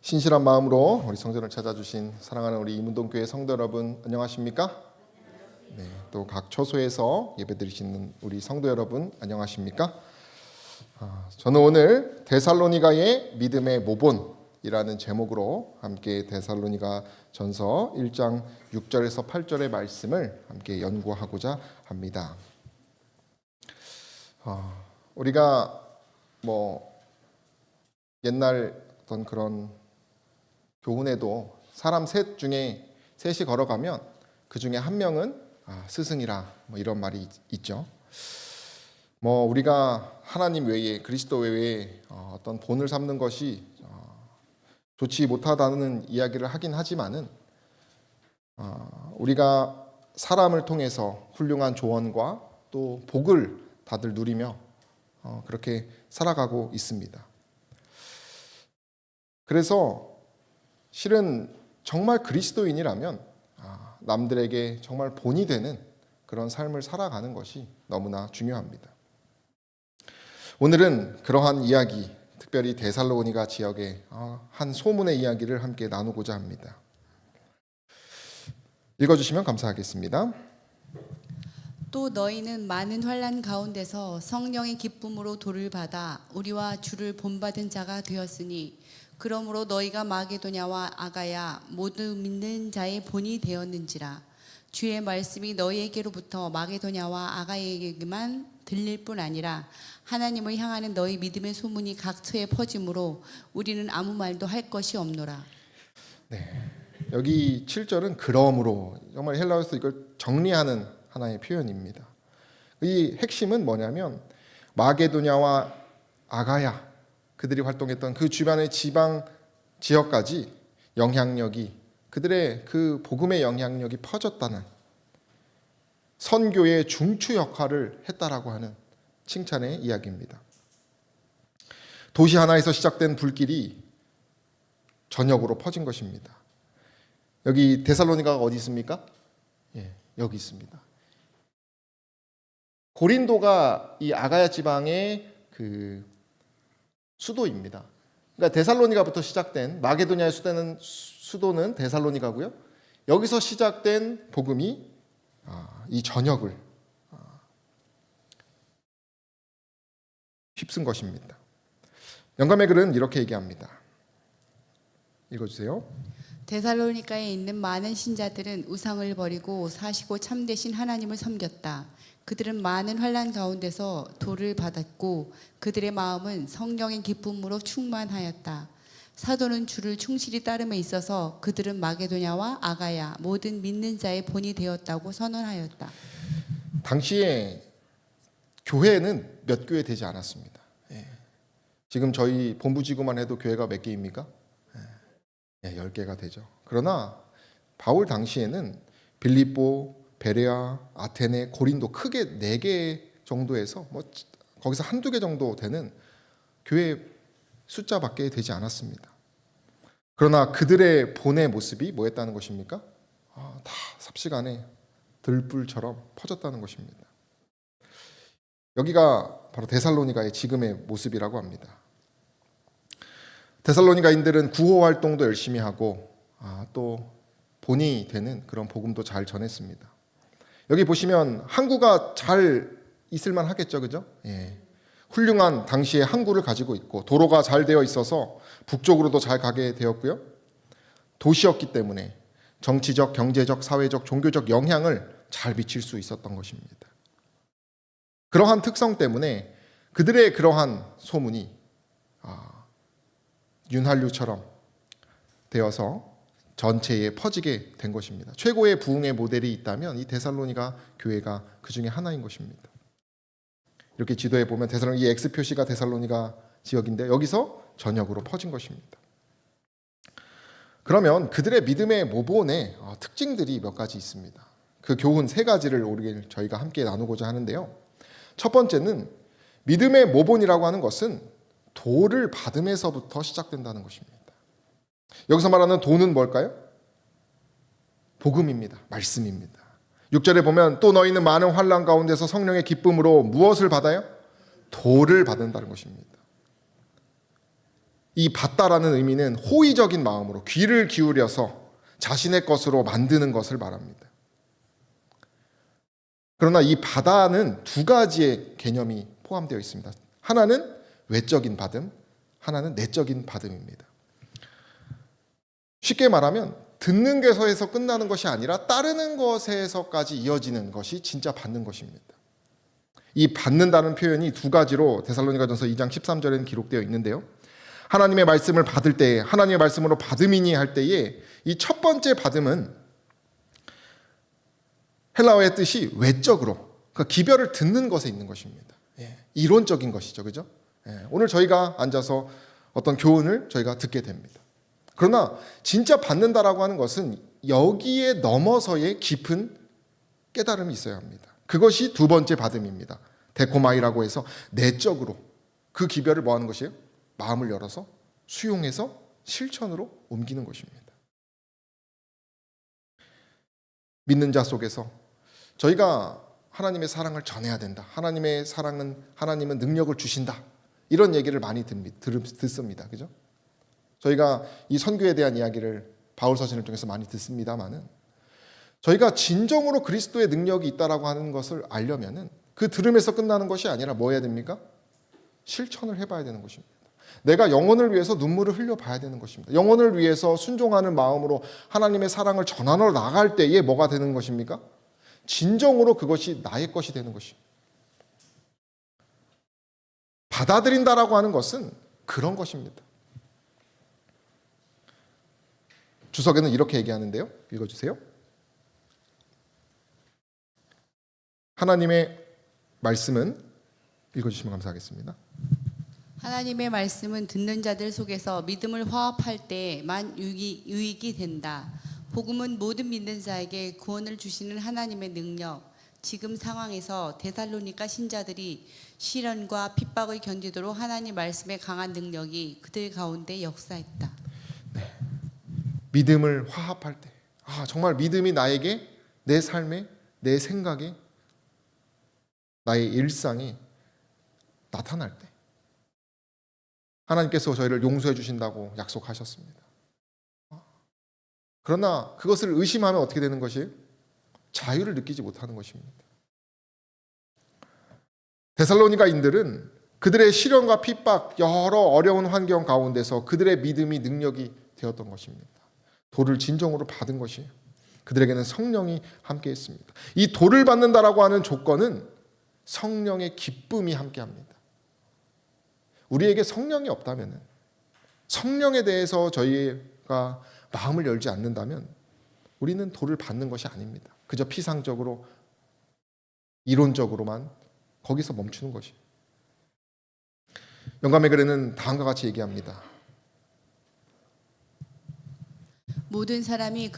신실한 마음으로 우리 성전을 찾아주신 사랑하는 우리 이문동교회 성도 여러분 안녕하십니까? 네, 또 각 처소에서 예배드리시는 우리 성도 여러분 안녕하십니까? 저는 오늘 데살로니가의 믿음의 모본이라는 제목으로 함께 데살로니가 전서 1장 6절에서 8절의 말씀을 함께 연구하고자 합니다. 우리가 옛날 어떤 그런 교훈에도 사람 셋 중에 셋이 걸어가면 그 중에 한 명은 스승이라 이런 말이 있죠. 우리가 하나님 외에 그리스도 외에 어떤 본을 삼는 것이 좋지 못하다는 이야기를 하긴 하지만은 우리가 사람을 통해서 훌륭한 조언과 또 복을 다들 누리며 그렇게 살아가고 있습니다. 그래서 실은 정말 그리스도인이라면 남들에게 정말 본이 되는 그런 삶을 살아가는 것이 너무나 중요합니다. 오늘은 그러한 이야기, 특별히 데살로니가 지역의 한 소문의 이야기를 함께 나누고자 합니다. 읽어주시면 감사하겠습니다. 또 너희는 많은 환난 가운데서 성령의 기쁨으로 도를 받아 우리와 주를 본받은 자가 되었으니 그러므로 너희가 마게도냐와 아가야 모두 믿는 자의 본이 되었는지라. 주의 말씀이 너희에게로부터 마게도냐와 아가야에게만 들릴 뿐 아니라 하나님을 향하는 너희 믿음의 소문이 각처에 퍼짐으로 우리는 아무 말도 할 것이 없노라. 네, 여기 7절은 그러므로 정말 헬라어에서 이걸 정리하는 하나의 표현입니다. 이 핵심은 뭐냐면 마게도냐와 아가야 그들이 활동했던 그 주변의 지방 지역까지 영향력이 그들의 그 복음의 영향력이 퍼졌다는 선교의 중추 역할을 했다라고 하는 칭찬의 이야기입니다. 도시 하나에서 시작된 불길이 전역으로 퍼진 것입니다. 여기 데살로니가가 어디 있습니까? 여기 있습니다. 고린도가 이 아가야 지방의 그 수도입니다. 그러니까 데살로니가부터 시작된 마게도냐의 수도는 데살로니가고요. 여기서 시작된 복음이 이 전역을 휩쓴 것입니다. 영감의 글은 이렇게 얘기합니다. 읽어주세요. 데살로니가에 있는 많은 신자들은 우상을 버리고 사시고 참되신 하나님을 섬겼다. 그들은 많은 환난 가운데서 도를 받았고 그들의 마음은 성령의 기쁨으로 충만하였다. 사도는 주를 충실히 따름에 있어서 그들은 마게도냐와 아가야 모든 믿는 자의 본이 되었다고 선언하였다. 당시에 교회는 몇 교회 되지 않았습니다. 지금 저희 본부지구만 해도 교회가 몇 개입니까? 10개가 되죠. 그러나 바울 당시에는 빌립보, 베레아, 아테네, 고린도 크게 4개 정도에서 거기서 한두 개 정도 되는 교회 숫자밖에 되지 않았습니다. 그러나 그들의 본의 모습이 뭐였다는 것입니까? 다 삽시간에 들불처럼 퍼졌다는 것입니다. 여기가 바로 데살로니가의 지금의 모습이라고 합니다. 데살로니가인들은 구호 활동도 열심히 하고 또 본이 되는 그런 복음도 잘 전했습니다. 여기 보시면 항구가 잘 있을만 하겠죠, 그죠? 훌륭한 당시의 항구를 가지고 있고 도로가 잘 되어 있어서 북쪽으로도 잘 가게 되었고요. 도시였기 때문에 정치적, 경제적, 사회적, 종교적 영향을 잘 미칠 수 있었던 것입니다. 그러한 특성 때문에 그들의 그러한 소문이 윤활유처럼 되어서 전체에 퍼지게 된 것입니다. 최고의 부흥의 모델이 있다면 이 데살로니가 교회가 그 중에 하나인 것입니다. 이렇게 지도에 보면 이 X 표시가 데살로니가 지역인데 여기서 전역으로 퍼진 것입니다. 그러면 그들의 믿음의 모본의 특징들이 몇 가지 있습니다. 그 교훈 3가지를 오늘 저희가 함께 나누고자 하는데요. 첫 번째는 믿음의 모본이라고 하는 것은 도를 받음에서부터 시작된다는 것입니다. 여기서 말하는 도는 뭘까요? 복음입니다. 말씀입니다. 6절에 보면 또 너희는 많은 환난 가운데서 성령의 기쁨으로 무엇을 받아요? 도를 받는다는 것입니다. 이 받다라는 의미는 호의적인 마음으로 귀를 기울여서 자신의 것으로 만드는 것을 말합니다. 그러나 이 받아는 두 가지의 개념이 포함되어 있습니다. 하나는 외적인 받음, 하나는 내적인 받음입니다. 쉽게 말하면 듣는 것에서 끝나는 것이 아니라 따르는 것에서까지 이어지는 것이 진짜 받는 것입니다. 이 받는다는 표현이 두 가지로 데살로니가전서 2장 13절에는 기록되어 있는데요. 하나님의 말씀을 받을 때에, 하나님의 말씀으로 받음이니 할 때에 이 첫 번째 받음은 헬라어의 뜻이 외적으로, 그러니까 기별을 듣는 것에 있는 것입니다. 이론적인 것이죠, 그죠? 오늘 저희가 앉아서 어떤 교훈을 저희가 듣게 됩니다. 그러나 진짜 받는다라고 하는 것은 여기에 넘어서의 깊은 깨달음이 있어야 합니다. 그것이 두 번째 받음입니다. 데코마이라고 해서 내적으로 그 기별을 뭐 하는 것이에요? 마음을 열어서 수용해서 실천으로 옮기는 것입니다. 믿는 자 속에서 저희가 하나님의 사랑을 전해야 된다. 하나님은 능력을 주신다. 이런 얘기를 많이 듣습니다. 그죠? 저희가 이 선교에 대한 이야기를 바울 서신을 통해서 많이 듣습니다만은 저희가 진정으로 그리스도의 능력이 있다라고 하는 것을 알려면은 그 들음에서 끝나는 것이 아니라 뭐 해야 됩니까? 실천을 해봐야 되는 것입니다. 내가 영혼을 위해서 눈물을 흘려봐야 되는 것입니다. 영혼을 위해서 순종하는 마음으로 하나님의 사랑을 전하러 나갈 때에 뭐가 되는 것입니까? 진정으로 그것이 나의 것이 되는 것입니다. 받아들인다라고 하는 것은 그런 것입니다. 주석에는 이렇게 얘기하는데요. 읽어주세요. 하나님의 말씀은, 읽어주시면 감사하겠습니다. 하나님의 말씀은 듣는 자들 속에서 믿음을 화합할 때만 유익이 된다. 복음은 모든 믿는 자에게 구원을 주시는 하나님의 능력. 지금 상황에서 데살로니가 신자들이 시련과 핍박을 견디도록 하나님 말씀의 강한 능력이 그들 가운데 역사했다. 네. 믿음을 화합할 때, 정말 믿음이 나에게, 내 삶에, 내 생각에, 나의 일상에 나타날 때 하나님께서 저희를 용서해 주신다고 약속하셨습니다. 그러나 그것을 의심하면 어떻게 되는 것이에요? 자유를 느끼지 못하는 것입니다. 데살로니가인들은 그들의 시련과 핍박, 여러 어려운 환경 가운데서 그들의 믿음이 능력이 되었던 것입니다. 도를 진정으로 받은 것이에요. 그들에게는 성령이 함께했습니다. 이 도를 받는다라고 하는 조건은 성령의 기쁨이 함께합니다. 우리에게 성령이 없다면, 성령에 대해서 저희가 마음을 열지 않는다면 우리는 도를 받는 것이 아닙니다. 그저 피상적으로, 이론적으로만 거기서 멈추는 것이에요. 영감의 글에는 다음과 같이 얘기합니다. 모든 사람이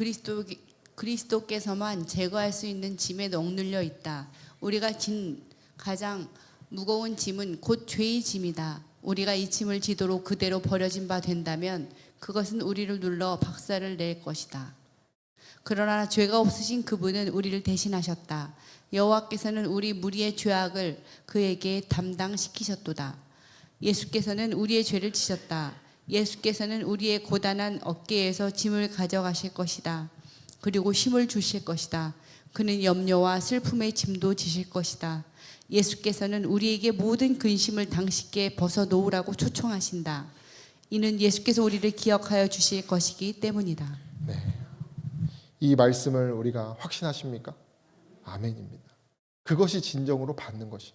그리스도께서만 제거할 수 있는 짐에 억눌려 있다. 우리가 진 가장 무거운 짐은 곧 죄의 짐이다. 우리가 이 짐을 지도록 그대로 버려진 바 된다면 그것은 우리를 눌러 박살을 낼 것이다. 그러나 죄가 없으신 그분은 우리를 대신하셨다. 여호와께서는 우리 무리의 죄악을 그에게 담당시키셨도다. 예수께서는 우리의 죄를 지셨다. 예수께서는 우리의 고단한 어깨에서 짐을 가져가실 것이다. 그리고 힘을 주실 것이다. 그는 염려와 슬픔의 짐도 지실 것이다. 예수께서는 우리에게 모든 근심을 당신께 벗어놓으라고 초청하신다. 이는 예수께서 우리를 기억하여 주실 것이기 때문이다. 네. 이 말씀을 우리가 확신하십니까? 아멘입니다. 그것이 진정으로 받는 것이.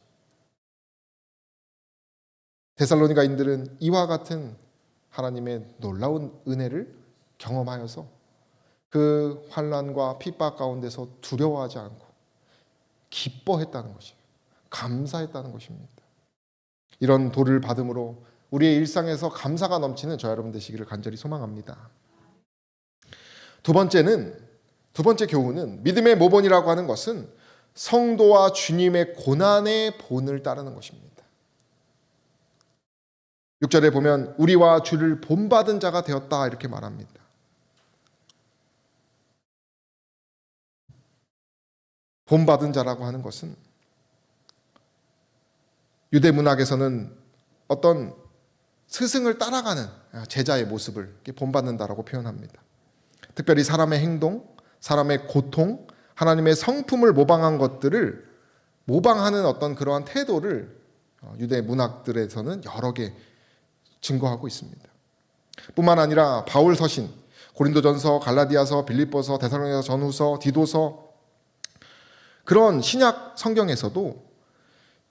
데살로니가인들은 이와 같은 하나님의 놀라운 은혜를 경험하여서 그 환난과 핍박 가운데서 두려워하지 않고 기뻐했다는 것이에요. 감사했다는 것입니다. 이런 도를 받음으로 우리의 일상에서 감사가 넘치는 저 여러분 되시기를 간절히 소망합니다. 두 번째 교훈은 믿음의 모본이라고 하는 것은 성도와 주님의 고난의 본을 따르는 것입니다. 6절에 보면 우리와 주를 본받은 자가 되었다 이렇게 말합니다. 본받은 자라고 하는 것은 유대 문학에서는 어떤 스승을 따라가는 제자의 모습을 본받는다라고 표현합니다. 특별히 사람의 행동, 사람의 고통, 하나님의 성품을 모방한 것들을 모방하는 어떤 그러한 태도를 유대 문학들에서는 여러 개 증거하고 있습니다. 뿐만 아니라 바울 서신, 고린도전서, 갈라디아서, 빌립보서, 데살로니가서, 전후서, 디도서, 그런 신약 성경에서도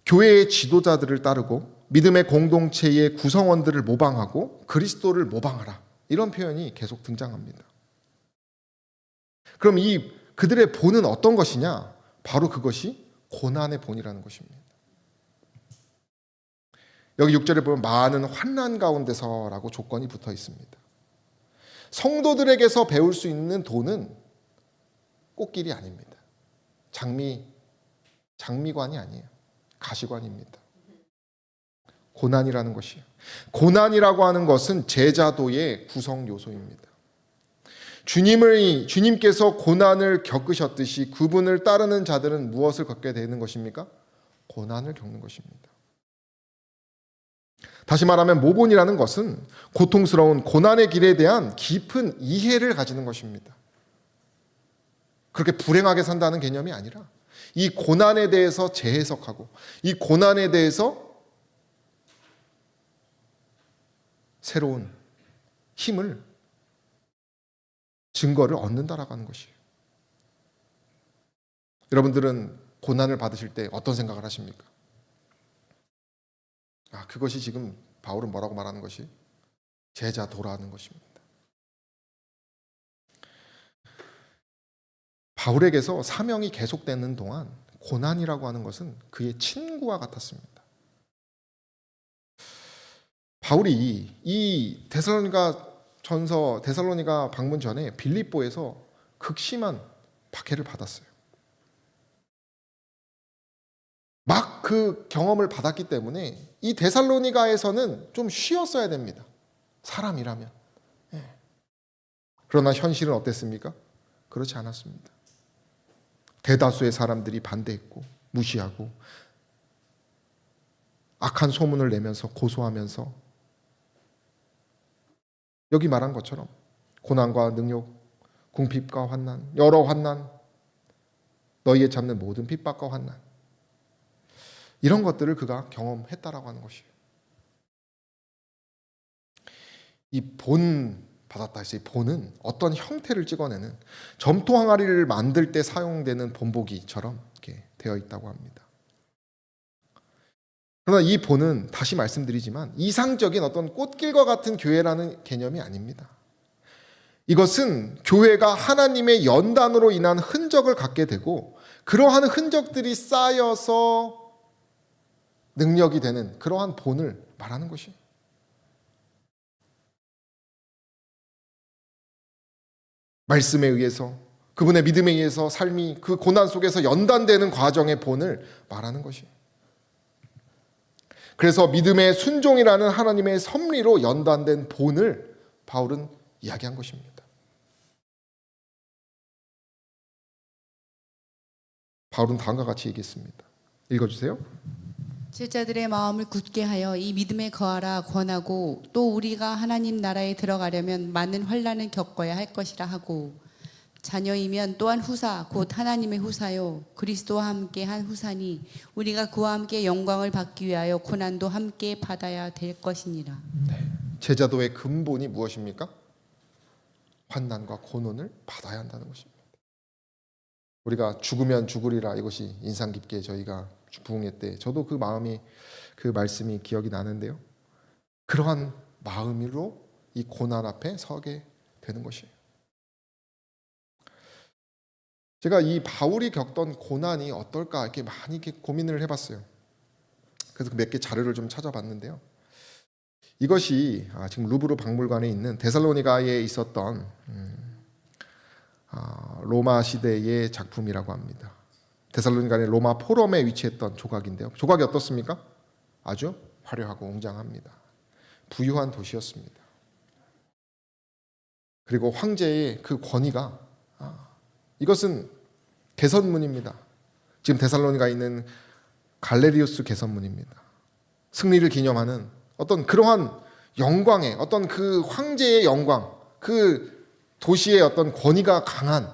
교회의 지도자들을 따르고 믿음의 공동체의 구성원들을 모방하고 그리스도를 모방하라, 이런 표현이 계속 등장합니다. 그럼 그들의 본은 어떤 것이냐? 바로 그것이 고난의 본이라는 것입니다. 여기 6절에 보면 많은 환난 가운데서라고 조건이 붙어 있습니다. 성도들에게서 배울 수 있는 도는 꽃길이 아닙니다. 장미관이 아니에요. 가시관입니다. 고난이라는 것이에요. 고난이라고 하는 것은 제자도의 구성 요소입니다. 주님께서 고난을 겪으셨듯이 그분을 따르는 자들은 무엇을 겪게 되는 것입니까? 고난을 겪는 것입니다. 다시 말하면 모본이라는 것은 고통스러운 고난의 길에 대한 깊은 이해를 가지는 것입니다. 그렇게 불행하게 산다는 개념이 아니라 이 고난에 대해서 재해석하고 이 고난에 대해서 새로운 힘을, 증거를 얻는다라고 하는 것이에요. 여러분들은 고난을 받으실 때 어떤 생각을 하십니까? 그것이 지금 바울은 뭐라고 말하는 것이 제자도라는 것입니다. 바울에게서 사명이 계속되는 동안 고난이라고 하는 것은 그의 친구와 같았습니다. 바울이 이 데살로니가 방문 전에 빌립보에서 극심한 박해를 받았어요. 막 그 경험을 받았기 때문에 이 데살로니가에서는 좀 쉬었어야 됩니다. 사람이라면. 그러나 현실은 어땠습니까? 그렇지 않았습니다. 대다수의 사람들이 반대했고 무시하고 악한 소문을 내면서 고소하면서 여기 말한 것처럼 고난과 능욕, 궁핍과 환난, 여러 환난, 너희에 잡는 모든 핍박과 환난, 이런 것들을 그가 경험했다라고 하는 것이에요. 이 본 받았다 해서 이 본은 어떤 형태를 찍어내는 점토 항아리를 만들 때 사용되는 본보기처럼 이렇게 되어 있다고 합니다. 그러나 이 본은 다시 말씀드리지만 이상적인 어떤 꽃길과 같은 교회라는 개념이 아닙니다. 이것은 교회가 하나님의 연단으로 인한 흔적을 갖게 되고 그러한 흔적들이 쌓여서 능력이 되는 그러한 본을 말하는 것이에요. 말씀에 의해서, 그분의 믿음에 의해서 삶이 그 고난 속에서 연단되는 과정의 본을 말하는 것이에요. 그래서 믿음의 순종이라는 하나님의 섭리로 연단된 본을 바울은 이야기한 것입니다. 바울은 다음과 같이 얘기했습니다. 읽어주세요. 제자들의 마음을 굳게 하여 이 믿음에 거하라 권하고 또 우리가 하나님 나라에 들어가려면 많은 환난을 겪어야 할 것이라 하고 자녀이면 또한 후사 곧 하나님의 후사요 그리스도와 함께 한 후사니 우리가 그와 함께 영광을 받기 위하여 고난도 함께 받아야 될 것이니라. 제자도의 근본이 무엇입니까? 환난과 고난을 받아야 한다는 것입니다. 우리가 죽으면 죽으리라, 이것이 인상 깊게 저희가 부흥회 때 저도 그 마음이, 그 말씀이 기억이 나는데요. 그러한 마음으로 이 고난 앞에 서게 되는 것이에요. 제가 이 바울이 겪던 고난이 어떨까 이렇게 많이 이렇게 고민을 해봤어요. 그래서 몇 개 자료를 좀 찾아봤는데요. 이것이 지금 루브르 박물관에 있는 데살로니가에 있었던 로마 시대의 작품이라고 합니다. 데살로니가의 로마 포럼에 위치했던 조각인데요. 조각이 어떻습니까? 아주 화려하고 웅장합니다. 부유한 도시였습니다. 그리고 황제의 그 권위가, 이것은 개선문입니다. 지금 데살로니가에 있는 갈레리우스 개선문입니다. 승리를 기념하는 어떤 그러한 영광의 어떤 그 황제의 영광, 그 도시의 어떤 권위가 강한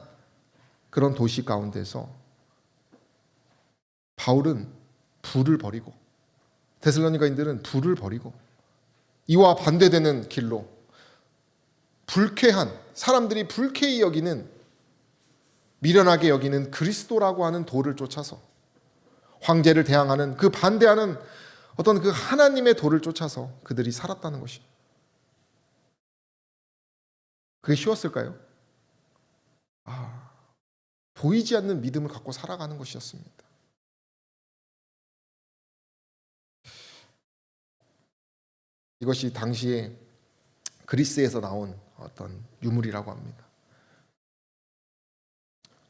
그런 도시 가운데서 바울은 불을 버리고 데살로니가인들은 불을 버리고 이와 반대되는 길로 불쾌한, 사람들이 불쾌히 여기는, 미련하게 여기는 그리스도라고 하는 도를 쫓아서 황제를 대항하는 그 반대하는 어떤 그 하나님의 도를 쫓아서 그들이 살았다는 것이, 그게 쉬웠을까요? 보이지 않는 믿음을 갖고 살아가는 것이었습니다. 이것이 당시에 그리스에서 나온 어떤 유물이라고 합니다.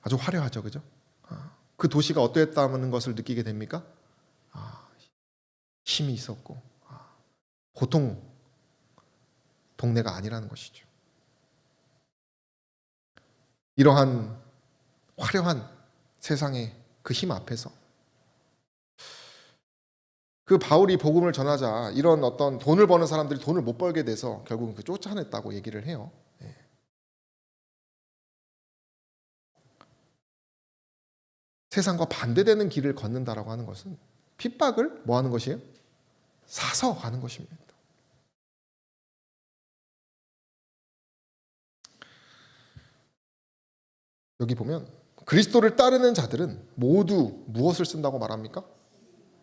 아주 화려하죠, 그죠? 그 도시가 어떠했다는 것을 느끼게 됩니까? 힘이 있었고 보통 동네가 아니라는 것이죠. 이러한 화려한 세상의 그 힘 앞에서 그 바울이 복음을 전하자 이런 어떤 돈을 버는 사람들이 돈을 못 벌게 돼서 결국은 그 쫓아냈다고 얘기를 해요. 세상과 반대되는 길을 걷는다라고 하는 것은 핍박을 뭐 하는 것이에요? 사서 가는 것입니다. 여기 보면 그리스도를 따르는 자들은 모두 무엇을 쓴다고 말합니까?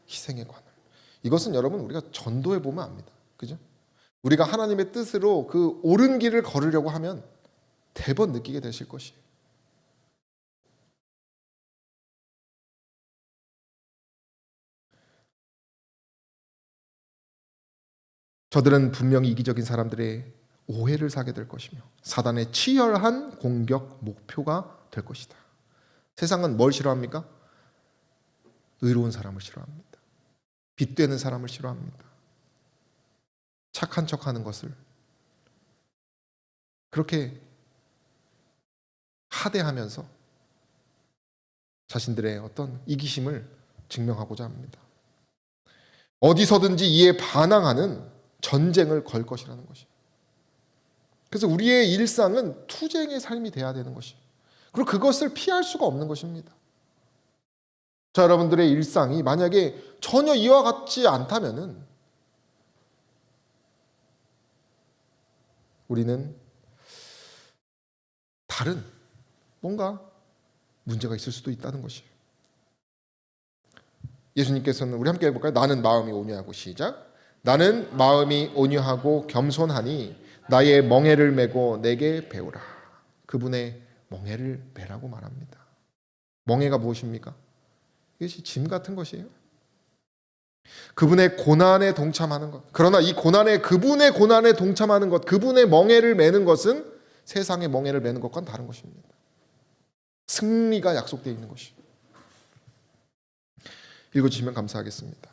희생의 관을. 이것은 여러분 우리가 전도해 보면 압니다. 그죠? 우리가 하나님의 뜻으로 그 옳은 길을 걸으려고 하면 대번 느끼게 되실 것이에요. 저들은 분명히 이기적인 사람들의 오해를 사게 될 것이며 사단의 치열한 공격 목표가 될 것이다. 세상은 뭘 싫어합니까? 의로운 사람을 싫어합니다. 빗되는 사람을 싫어합니다. 착한 척하는 것을 그렇게 하대하면서 자신들의 어떤 이기심을 증명하고자 합니다. 어디서든지 이에 반항하는 전쟁을 걸 것이라는 것이에요. 그래서 우리의 일상은 투쟁의 삶이 돼야 되는 것이에요. 그리고 그것을 피할 수가 없는 것입니다. 자, 여러분들의 일상이 만약에 전혀 이와 같지 않다면은 우리는 다른 뭔가 문제가 있을 수도 있다는 것이에요. 예수님께서는 우리 함께 해볼까요? 나는 마음이 온유하고 시작. 나는 마음이 온유하고 겸손하니 나의 멍에를 메고 내게 배우라. 그분의 멍에를 메라고 말합니다. 멍에가 무엇입니까? 이것이 짐 같은 것이에요. 그분의 고난에 동참하는 것. 그러나 이 고난에, 그분의 고난에 동참하는 것, 그분의 멍에를 메는 것은 세상의 멍에를 메는 것과는 다른 것입니다. 승리가 약속되어 있는 것이에요. 읽어주시면 감사하겠습니다.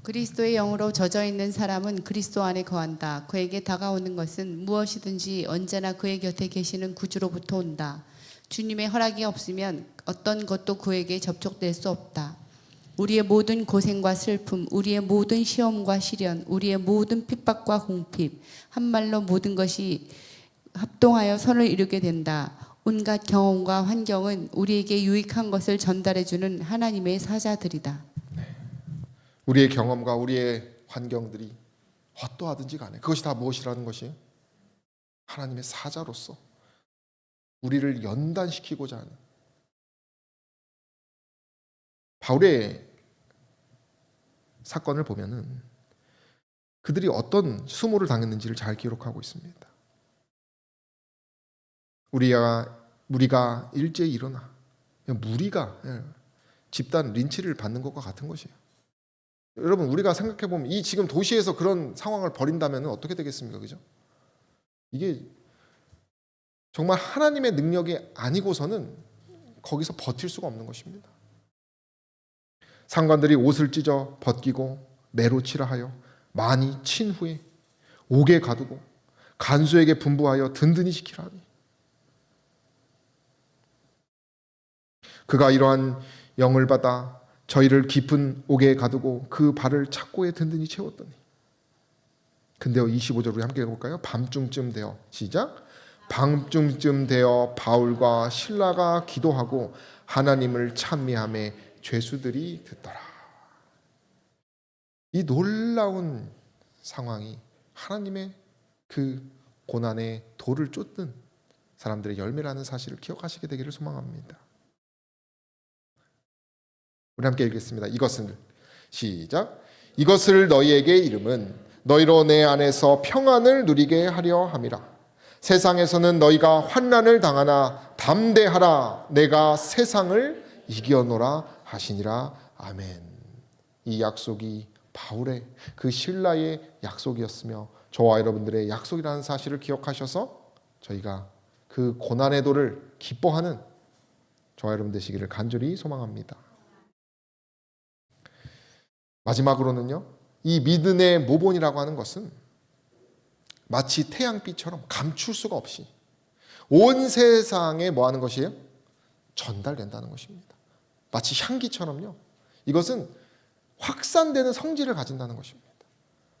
그리스도의 영으로 젖어 있는 사람은 그리스도 안에 거한다. 그에게 다가오는 것은 무엇이든지 언제나 그의 곁에 계시는 구주로부터 온다. 주님의 허락이 없으면 어떤 것도 그에게 접촉될 수 없다. 우리의 모든 고생과 슬픔, 우리의 모든 시험과 시련, 우리의 모든 핍박과 공핍, 한말로 모든 것이 합동하여 선을 이루게 된다. 온갖 경험과 환경은 우리에게 유익한 것을 전달해주는 하나님의 사자들이다. 우리의 경험과 우리의 환경들이 어떠하든지 간에 그것이 다 무엇이라는 것이에요? 하나님의 사자로서 우리를 연단시키고자 하는 바울의 사건을 보면은 그들이 어떤 수모를 당했는지를 잘 기록하고 있습니다. 무리가 일제히 일어나 무리가 집단 린치를 받는 것과 같은 것이에요. 여러분 우리가 생각해 보면 이 지금 도시에서 그런 상황을 벌인다면 어떻게 되겠습니까? 그죠? 이게 정말 하나님의 능력이 아니고서는 거기서 버틸 수가 없는 것입니다. 상관들이 옷을 찢어 벗기고 매로 치라 하여 많이 친 후에 옥에 가두고 간수에게 분부하여 든든히 지키라 하니 그가 이러한 영을 받아 저희를 깊은 옥에 가두고 그 발을 착고에 든든히 채웠더니 근데요 25절 우리 함께 읽어볼까요? 밤중쯤 되어 시작. 밤중쯤 되어 바울과 실라가 기도하고 하나님을 찬미하며 죄수들이 듣더라. 이 놀라운 상황이 하나님의 그 고난의 돌을 쫓는 사람들의 열매라는 사실을 기억하시게 되기를 소망합니다. 우리 함께 읽겠습니다. 이것을 시작. 이것을 너희에게 이름은 너희로 내 안에서 평안을 누리게 하려 함이라. 세상에서는 너희가 환난을 당하나 담대하라. 내가 세상을 이겨노라 하시니라. 아멘. 이 약속이 바울의 그 신라의 약속이었으며 저와 여러분들의 약속이라는 사실을 기억하셔서 저희가 그 고난의 도를 기뻐하는 저와 여러분 되시기를 간절히 소망합니다. 마지막으로는요, 이 믿음의 모본이라고 하는 것은 마치 태양빛처럼 감출 수가 없이 온 세상에 뭐 하는 것이에요? 전달된다는 것입니다. 마치 향기처럼요. 이것은 확산되는 성질을 가진다는 것입니다.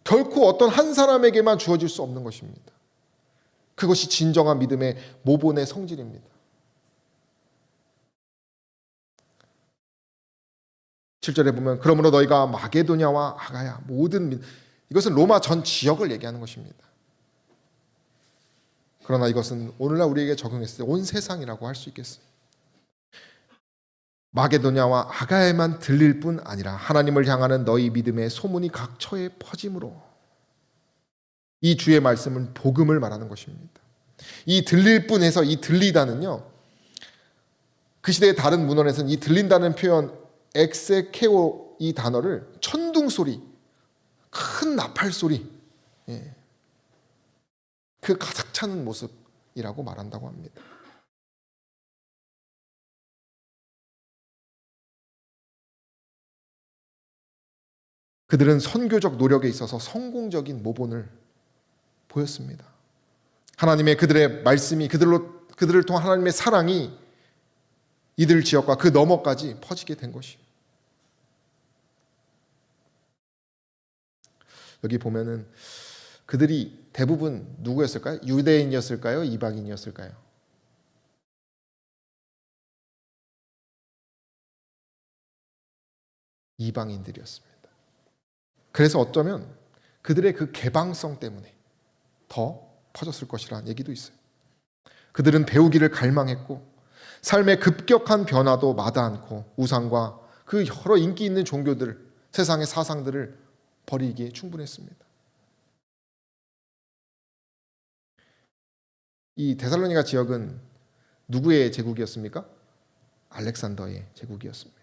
결코 어떤 한 사람에게만 주어질 수 없는 것입니다. 그것이 진정한 믿음의 모본의 성질입니다. 7절에 보면 그러므로 너희가 마게도냐와 아가야 모든 이것은 로마 전 지역을 얘기하는 것입니다. 그러나 이것은 오늘날 우리에게 적용했을 때 온 세상이라고 할 수 있겠어요. 마게도냐와 아가야에만 들릴 뿐 아니라 하나님을 향하는 너희 믿음의 소문이 각처에 퍼짐으로 이 주의 말씀은 복음을 말하는 것입니다. 이 들릴 뿐에서 이 들리다는요, 그 시대의 다른 문헌에서는 이 들린다는 표현 엑세케오 이 단어를 천둥 소리, 큰 나팔 소리, 그 가득 차는 모습이라고 말한다고 합니다. 그들은 선교적 노력에 있어서 성공적인 모본을 보였습니다. 하나님의 그들의 말씀이 그들을 통한 하나님의 사랑이 이들 지역과 그 너머까지 퍼지게 된 것이에요. 여기 보면은 그들이 대부분 누구였을까요? 유대인이었을까요? 이방인이었을까요? 이방인들이었습니다. 그래서 어쩌면 그들의 그 개방성 때문에 더 퍼졌을 것이라는 얘기도 있어요. 그들은 배우기를 갈망했고 삶의 급격한 변화도 마다 않고 우상과 그 여러 인기 있는 종교들, 세상의 사상들을 버리기에 충분했습니다. 이 데살로니가 지역은 누구의 제국이었습니까? 알렉산더의 제국이었습니다.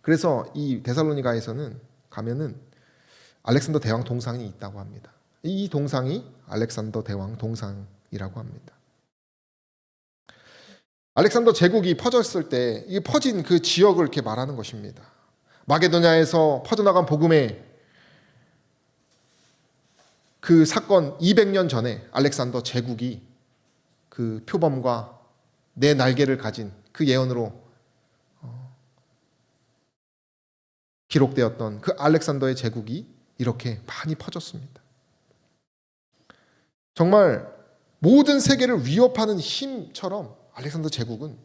그래서 이 데살로니가에서는 가면은 알렉산더 대왕 동상이 있다고 합니다. 이 동상이 알렉산더 대왕 동상이라고 합니다. 알렉산더 제국이 퍼졌을 때 이 퍼진 그 지역을 이렇게 말하는 것입니다. 마게도냐에서 퍼져나간 복음의 그 사건 200년 전에 알렉산더 제국이 그 표범과 네 날개를 가진 그 예언으로 기록되었던 그 알렉산더의 제국이 이렇게 많이 퍼졌습니다. 정말 모든 세계를 위협하는 힘처럼 알렉산더 제국은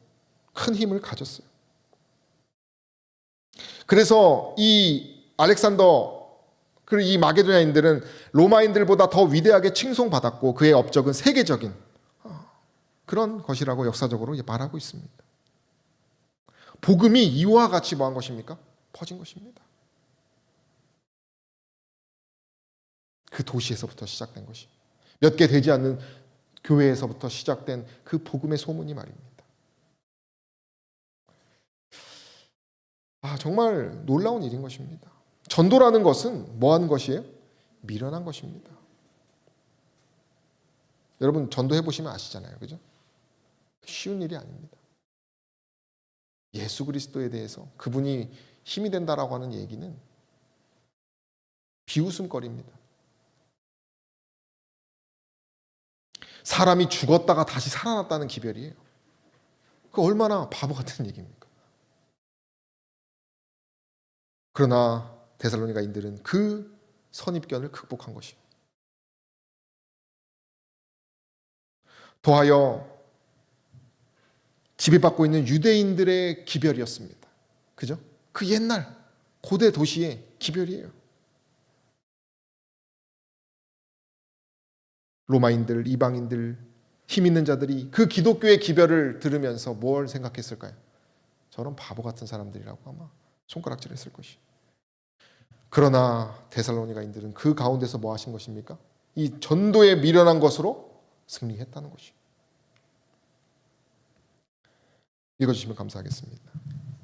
큰 힘을 가졌어요. 그래서 이 알렉산더 그리고 이 마게도냐인들은 로마인들보다 더 위대하게 칭송받았고 그의 업적은 세계적인 그런 것이라고 역사적으로 말하고 있습니다. 복음이 이와 같이 뭐한 것입니까? 퍼진 것입니다. 그 도시에서부터 시작된 것이 몇 개 되지 않는 교회에서부터 시작된 그 복음의 소문이 말입니다. 정말 놀라운 일인 것입니다. 전도라는 것은 뭐 하는 것이에요? 미련한 것입니다. 여러분 전도해 보시면 아시잖아요. 그죠? 쉬운 일이 아닙니다. 예수 그리스도에 대해서 그분이 힘이 된다라고 하는 얘기는 비웃음거리입니다. 사람이 죽었다가 다시 살아났다는 기별이에요. 그 얼마나 바보 같은 얘기입니까? 그러나 데살로니가인들은 그 선입견을 극복한 것이에요. 더하여 지배받고 있는 유대인들의 기별이었습니다. 그죠? 그 옛날 고대 도시의 기별이에요. 로마인들, 이방인들, 힘 있는 자들이 그 기독교의 기별을 들으면서 뭘 생각했을까요? 저런 바보 같은 사람들이라고 아마 손가락질했을 것이. 그러나 데살로니가인들은 그 가운데서 뭐 하신 것입니까? 이 전도에 미련한 것으로 승리했다는 것이. 읽어주시면 감사하겠습니다.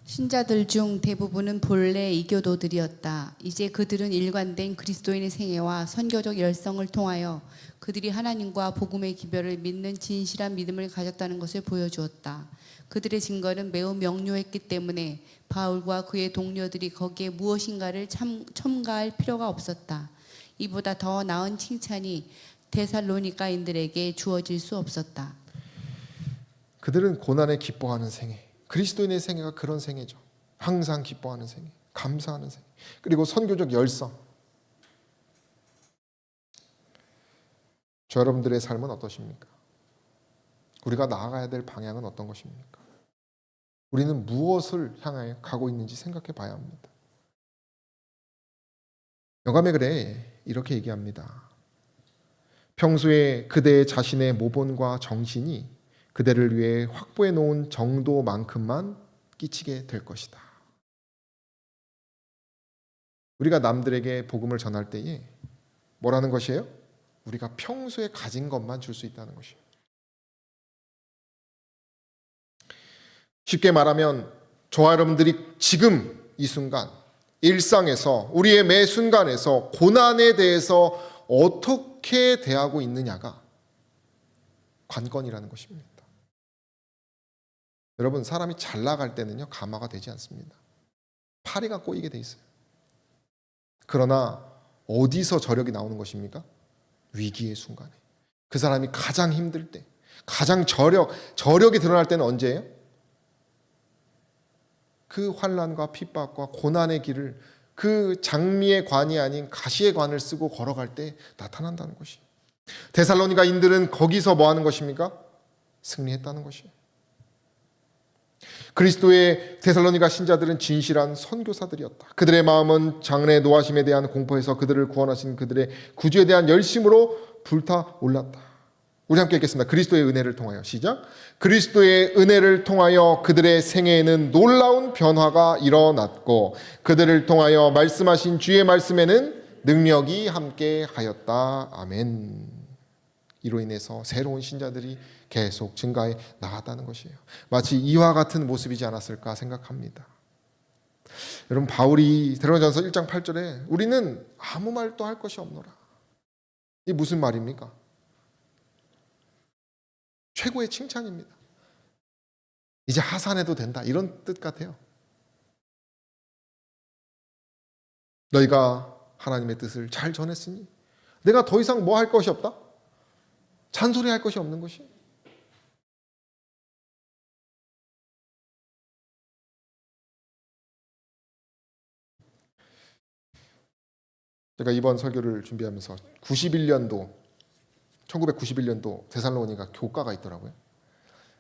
신자들 중 대부분은 본래 이교도들이었다. 이제 그들은 일관된 그리스도인의 생애와 선교적 열성을 통하여 그들이 하나님과 복음의 기별을 믿는 진실한 믿음을 가졌다는 것을 보여주었다. 그들의 증거는 매우 명료했기 때문에 바울과 그의 동료들이 거기에 무엇인가를 첨가할 필요가 없었다. 이보다 더 나은 칭찬이 데살로니가인들에게 주어질 수 없었다. 그들은 고난에 기뻐하는 생애, 그리스도인의 생애가 그런 생애죠. 항상 기뻐하는 생애, 감사하는 생애, 그리고 선교적 열성. 저 여러분들의 삶은 어떠십니까? 우리가 나아가야 될 방향은 어떤 것입니까? 우리는 무엇을 향해 가고 있는지 생각해 봐야 합니다. 영감의 글에 이렇게 얘기합니다. 평소에 그대 자신의 모본과 정신이 그대를 위해 확보해 놓은 정도만큼만 끼치게 될 것이다. 우리가 남들에게 복음을 전할 때에 뭐라는 것이에요? 우리가 평소에 가진 것만 줄 수 있다는 것이에요. 쉽게 말하면 저와 여러분들이 지금 이 순간 일상에서 우리의 매 순간에서 고난에 대해서 어떻게 대하고 있느냐가 관건이라는 것입니다. 여러분, 사람이 잘 나갈 때는요 감화가 되지 않습니다. 파리가 꼬이게 돼 있어요. 그러나 어디서 저력이 나오는 것입니까? 위기의 순간에. 그 사람이 가장 힘들 때, 가장 저력이 드러날 때는 언제예요? 그 환난과 핍박과 고난의 길을 그 장미의 관이 아닌 가시의 관을 쓰고 걸어갈 때 나타난다는 것이. 데살로니가인들은 거기서 뭐 하는 것입니까? 승리했다는 것이에요. 그리스도의 데살로니가 신자들은 진실한 선교사들이었다. 그들의 마음은 장래 노하심에 대한 공포에서 그들을 구원하신 그들의 구주에 대한 열심으로 불타올랐다. 우리 함께 읽겠습니다. 그리스도의 은혜를 통하여. 시작. 그리스도의 은혜를 통하여 그들의 생애에는 놀라운 변화가 일어났고 그들을 통하여 말씀하신 주의 말씀에는 능력이 함께 하였다. 아멘. 이로 인해서 새로운 신자들이 계속 증가해 나갔다는 것이에요. 마치 이와 같은 모습이지 않았을까 생각합니다. 여러분, 바울이 데살로니가전서 1장 8절에 우리는 아무 말도 할 것이 없노라. 이게 무슨 말입니까? 최고의 칭찬입니다. 이제 하산해도 된다, 이런 뜻 같아요. 너희가 하나님의 뜻을 잘 전했으니 내가 더 이상 뭐 할 것이 없다? 잔소리할 것이 없는 것이. 제가 이번 설교를 준비하면서 1991년도 데살로니가 교과가 있더라고요.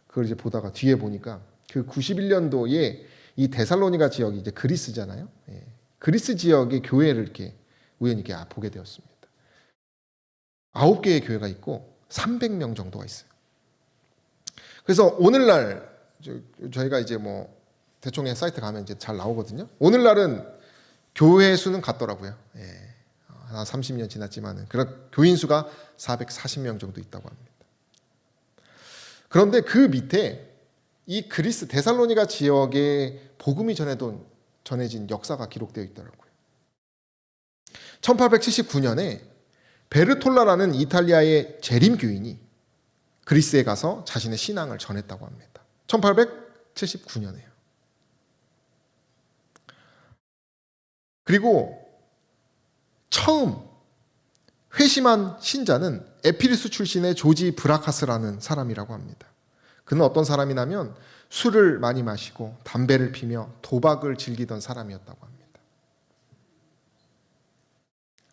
그걸 이제 보다가 뒤에 보니까 그 91년도에 이 데살로니가 지역이 이제 그리스잖아요. 예. 그리스 지역의 교회를 이렇게 우연히 이렇게 보게 되었습니다. 9개의 교회가 있고 300명 정도가 있어요. 그래서 오늘날 저희가 이제 뭐 대충 사이트 가면 이제 잘 나오거든요. 오늘날은 교회 수는 같더라고요. 예. 한 30년 지났지만은 그런 교인 수가 440명 정도 있다고 합니다. 그런데 그 밑에 이 그리스 데살로니가 지역에 복음이 전해진 역사가 기록되어 있더라고요. 1879년에 베르톨라라는 이탈리아의 재림 교인이 그리스에 가서 자신의 신앙을 전했다고 합니다. 1879년에요. 그리고 처음 회심한 신자는 에피리스 출신의 조지 브라카스라는 사람이라고 합니다. 그는 어떤 사람이냐면 술을 많이 마시고 담배를 피며 도박을 즐기던 사람이었다고 합니다.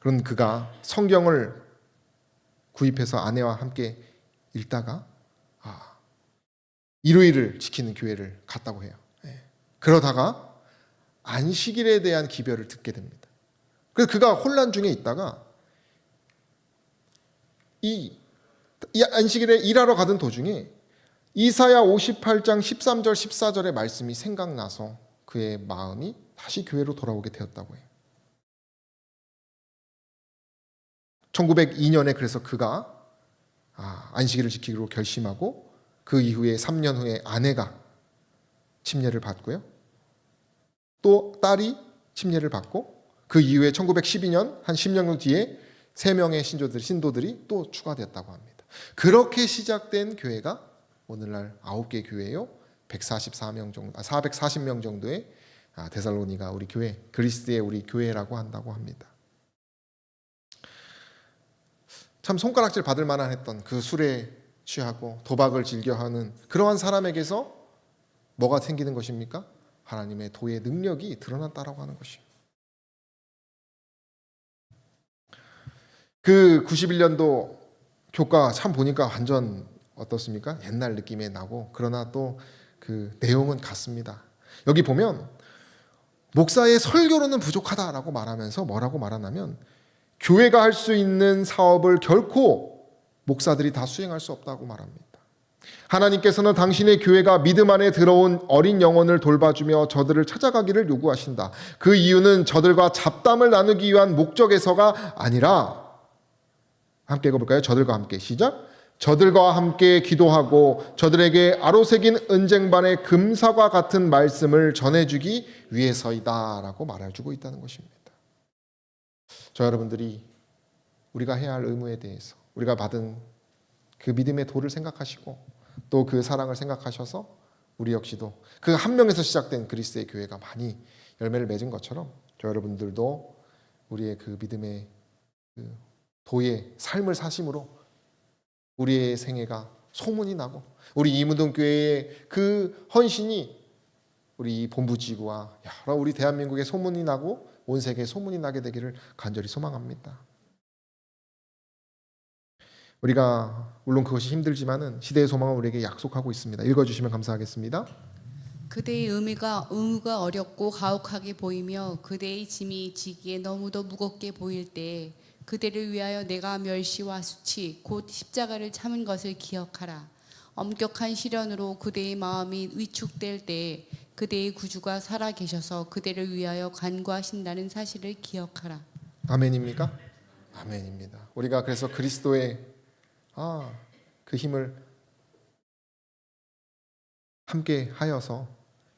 그런 그가 성경을 구입해서 아내와 함께 읽다가 일요일을 지키는 교회를 갔다고 해요. 그러다가 안식일에 대한 기별을 듣게 됩니다. 그래서 그가 혼란 중에 있다가 이 안식일에 일하러 가던 도중에 이사야 58장 13절 14절의 말씀이 생각나서 그의 마음이 다시 교회로 돌아오게 되었다고 해요. 1902년에 그래서 그가 안식일을 지키기로 결심하고 그 이후에 3년 후에 아내가 침례를 받고요. 또 딸이 침례를 받고 그 이후에 1912년 한 10년 뒤에 3명의 신도들이 또 추가됐다고 합니다. 그렇게 시작된 교회가 오늘날 9개 교회요. 440명 정도의 데살로니가 우리 교회, 그리스도의 우리 교회라고 한다고 합니다. 참 손가락질 받을 만한 했던 그 술에 취하고 도박을 즐겨하는 그러한 사람에게서 뭐가 생기는 것입니까? 하나님의 도의 능력이 드러났다라고 하는 것입니다. 그 91년도 교과 참 보니까 완전 어떻습니까? 옛날 느낌이 나고 그러나 또 그 내용은 같습니다. 여기 보면 목사의 설교로는 부족하다라고 말하면서 뭐라고 말하냐면 교회가 할 수 있는 사업을 결코 목사들이 다 수행할 수 없다고 말합니다. 하나님께서는 당신의 교회가 믿음 안에 들어온 어린 영혼을 돌봐주며 저들을 찾아가기를 요구하신다. 그 이유는 저들과 잡담을 나누기 위한 목적에서가 아니라, 함께 읽어볼까요? 저들과 함께 시작. 저들과 함께 기도하고 저들에게 아로새긴 은쟁반의 금사과 같은 말씀을 전해주기 위해서이다 라고 말해주고 있다는 것입니다. 저 여러분들이 우리가 해야 할 의무에 대해서 우리가 받은 그 믿음의 도를 생각하시고 또 그 사랑을 생각하셔서 우리 역시도 그 한 명에서 시작된 그리스도의 교회가 많이 열매를 맺은 것처럼 저 여러분들도 우리의 그 믿음의 그 도의 삶을 사심으로 우리의 생애가 소문이 나고 우리 이무동교회의 그 헌신이 우리 본부지구와 여러 우리 대한민국에 소문이 나고 온 세계에 소문이 나게 되기를 간절히 소망합니다. 우리가 물론 그것이 힘들지만은 시대의 소망은 우리에게 약속하고 있습니다. 읽어주시면 감사하겠습니다. 그대의 의무가 어렵고 가혹하게 보이며 그대의 짐이 지기에 너무도 무겁게 보일 때 그대를 위하여 내가 멸시와 수치 곧 십자가를 참은 것을 기억하라. 엄격한 시련으로 그대의 마음이 위축될 때 그대의 구주가 살아 계셔서 그대를 위하여 간구하신다는 사실을 기억하라. 아멘입니까? 아멘입니다. 우리가 그래서 그리스도의 그 힘을 함께 하여서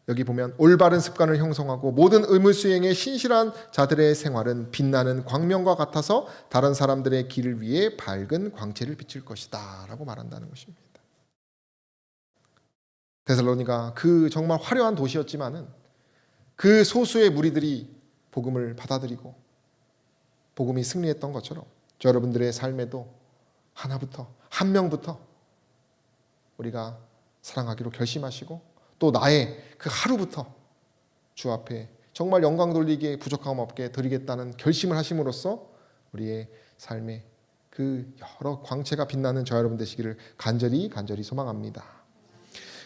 여기 보면 올바른 습관을 형성하고 모든 의무 수행에 신실한 자들의 생활은 빛나는 광명과 같아서 다른 사람들의 길을 위해 밝은 광채를 비칠 것이다 라고 말한다는 것입니다. 데살로니가 그 정말 화려한 도시였지만은 그 소수의 무리들이 복음을 받아들이고 복음이 승리했던 것처럼 저 여러분들의 삶에도 한 명부터 우리가 사랑하기로 결심하시고 또 나의 그 하루부터 주 앞에 정말 영광 돌리기에 부족함 없게 드리겠다는 결심을 하심으로써 우리의 삶에 그 여러 광채가 빛나는 저 여러분 되시기를 간절히 소망합니다.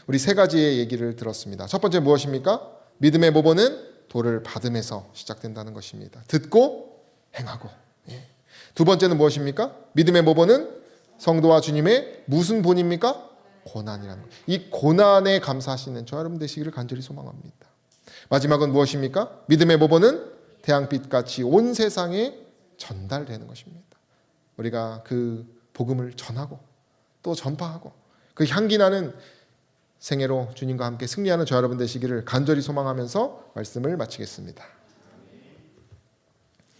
우리 3가지의 얘기를 들었습니다. 첫 번째 무엇입니까? 믿음의 모범은 도를 받음에서 시작된다는 것입니다. 듣고 행하고. 두 번째는 무엇입니까? 믿음의 모범은 성도와 주님의 무슨 본입니까? 고난이라는 것. 이 고난에 감사하시는 저 여러분 되시기를 간절히 소망합니다. 마지막은 무엇입니까? 믿음의 모범은 태양빛같이 온 세상에 전달되는 것입니다. 우리가 그 복음을 전하고 또 전파하고 그 향기나는 생애로 주님과 함께 승리하는 저 여러분 되시기를 간절히 소망하면서 말씀을 마치겠습니다.